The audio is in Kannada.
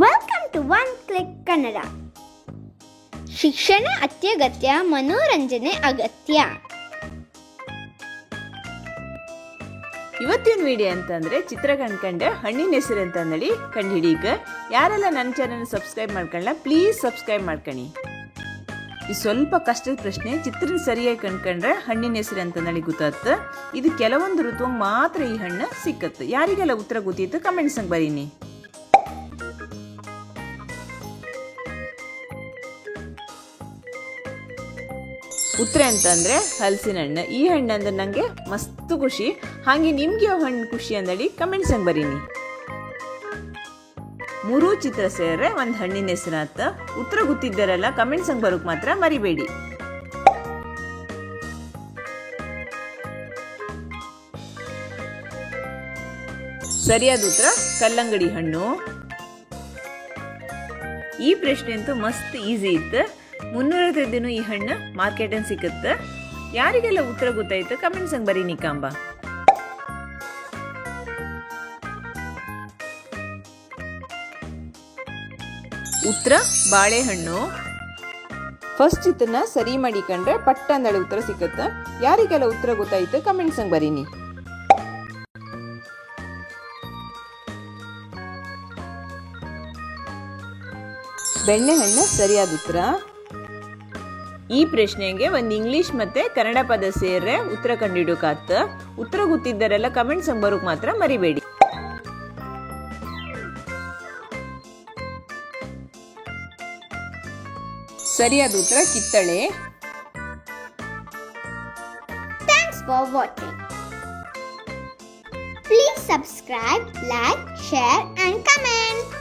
Welcome to one click Kannada. ಶಿಕ್ಷಣ ಅತ್ಯಗತ್ಯ, ಮನೋರಂಜನೆ ಅಗತ್ಯ. ಇವತ್ತಿನ ವಿಡಿಯೋ ಅಂತಂದ್ರೆ ಚಿತ್ರ ಕಂಡ್ಕಂಡೆ ಹಣ್ಣಿನ ಹೆಸರು ಅಂತ ಅಂದಳಿ ಕಂಡು ಹಿಡೀಗ. ಯಾರೆಲ್ಲ ನನ್ನ ಚಾನಲ್ ಸಬ್ಸ್ಕ್ರೈಬ್ ಮಾಡ್ಕೊಳ್ಳ ಪ್ಲೀಸ್ ಸಬ್ಸ್ಕ್ರೈಬ್ ಮಾಡ್ಕೊಳ್ಳಿ. ಇದು ಸ್ವಲ್ಪ ಕಷ್ಟದ ಪ್ರಶ್ನೆ. ಚಿತ್ರನ ಸರಿಯಾಗಿ ಕಂಡ್ಕೊಂಡ್ರೆ ಹಣ್ಣಿನ ಹೆಸರು ಅಂತಂದಳಿ ಗೊತ್ತಾಗ್ತ. ಇದು ಕೆಲವೊಂದು ಋತುವಂಗೆ ಮಾತ್ರ ಈ ಹಣ್ಣು ಸಿಕ್ಕತ್ತೆ. ಯಾರಿಗೆಲ್ಲ ಉತ್ತರ ಗೊತ್ತಿತ್ತು ಕಮೆಂಟ್ಸ್ ಅಂಗೆ ಬರೀನಿ. ಉತ್ತರ ಅಂತಂದ್ರೆ ಹಲಸಿನ ಹಣ್ಣು. ಈ ಹಣ್ಣು ಅಂದ್ರೆ ನಂಗೆ ಮಸ್ತ್ ಖುಷಿ. ಹಾಗೆ ನಿಮ್ಗೆ ಯಾವ ಹಣ್ಣು ಖುಷಿ ಅಂದಳಿ ಕಮೆಂಟ್ಸ್ ಹಂಗೆ ಬರೀನಿ. ಮೂರೂ ಚಿತ್ರ ಸೇರ್ರೆ ಒಂದು ಹಣ್ಣಿನ ಹೆಸರಾತ. ಉತ್ತರ ಗೊತ್ತಿದ್ದಾರಲ್ಲ ಕಮೆಂಟ್ಸ್ ಹಂಗೆ ಬರೋಕ್ ಮಾತ್ರ ಮರಿಬೇಡಿ. ಸರಿಯಾದ ಉತ್ತರ ಕಲ್ಲಂಗಡಿ ಹಣ್ಣು. ಈ ಪ್ರಶ್ನೆ ಅಂತೂ ಮಸ್ತ್ ಈಸಿ ಇತ್ತು. 350 ದಿನ ಈ ಹಣ್ಣು ಮಾರ್ಕೆಟ್ ಅನ್ ಸಿಕ್ಕುತ್ತೆ. ಯಾರಿಗೆಲ್ಲ ಉತ್ತರ ಗೊತ್ತಾಯ್ತು ಕಮೆಂಟ್ಸ್ ಹಂಗೆ ಬರೀನಿ ಕಾಂಬ. ಉತ್ತರ ಬಾಳೆಹಣ್ಣು. ಫಸ್ಟ್ ಚಿತ್ರನ ಸರಿ ಮಾಡಿಕೊಂಡ್ರೆ ಪಟ್ಟ ಅಂದಳೆ ಉತ್ತರ ಸಿಕ್ಕುತ್ತೆ. ಯಾರಿಗೆಲ್ಲ ಉತ್ತರ ಗೊತ್ತಾಯ್ತು ಕಮೆಂಟ್ಸ್ ಹಂಗೆ ಬರೀನಿ. ಬೆಣ್ಣೆಹಣ್ಣು ಸರಿಯಾದ ಉತ್ತರ. ಈ ಪ್ರಶ್ನೆಗೆ ಒಂದು ಇಂಗ್ಲಿಷ್ ಮತ್ತೆ ಕನ್ನಡ ಪದ ಸೇರ್ರೆ ಉತ್ತರ ಕಂಡಿಡೋಕಾತ. ಉತ್ತರ ಗೊತ್ತಿದ್ದಾರೆಲ್ಲ ಕಮೆಂಟ್ಸ್ ಹಂಗೆ ಬರೋಕ್ ಮಾತ್ರ ಮರಿಬೇಡಿ. ಸರಿಯಾದ ಉತ್ತರ ಕಿತ್ತಳೆ. Thanks for watching. Please subscribe, like, share and comment.